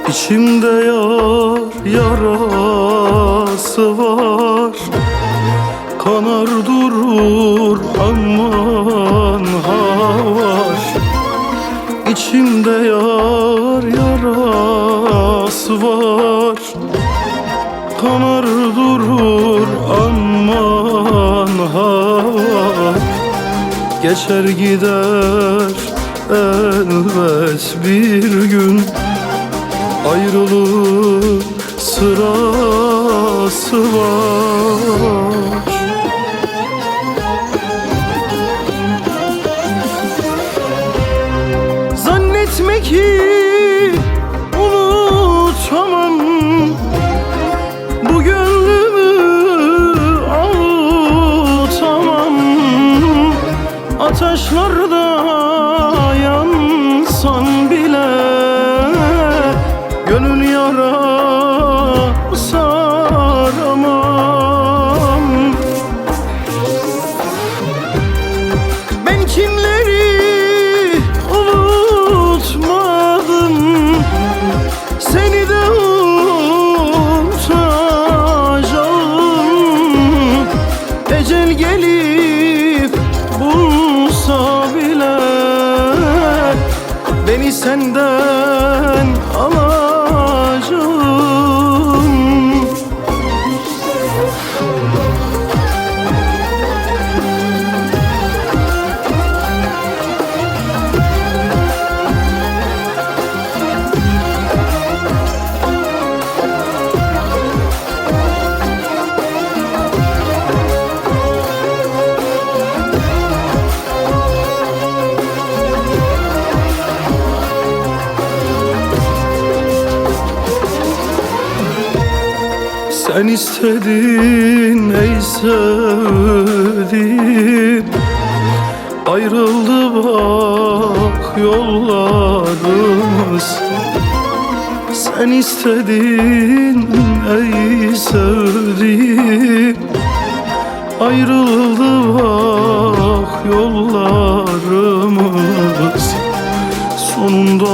İçimde yar yarası var, kanar durur aman var. İçimde yar yarası var, kanar durur aman var. Geçer gider elbet bir gün, ayrılık sırası var. Zannetme ki unutamam, bu gönlümü avutamam. Ateşlerde yansan bile gönül yara saramam. Ben kimleri unutmadım, seni de unutacağım. Ecel gelip bulsa bile beni senden alacağım. Sen istedin ey sevdiğim, ayrıldı bak yollarımız. Sen istedin ey sevdiğim, ayrıldı bak yollarımız. Sonunda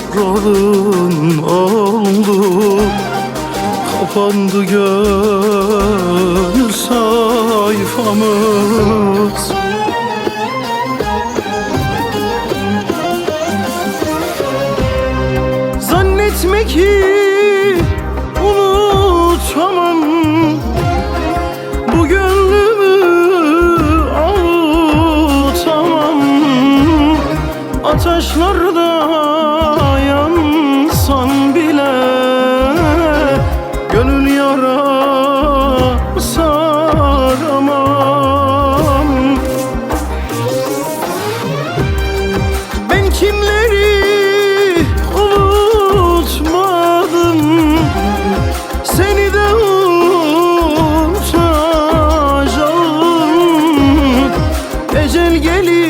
muradın oldu, kapandı gönül sayfamız. Zannetme ki unutamam, bu gönlümü avutamam. Ateşlerde yansan bile gönül yara saramam. Ben kimleri unutmadım, seni de unutacağım. Ecel gelir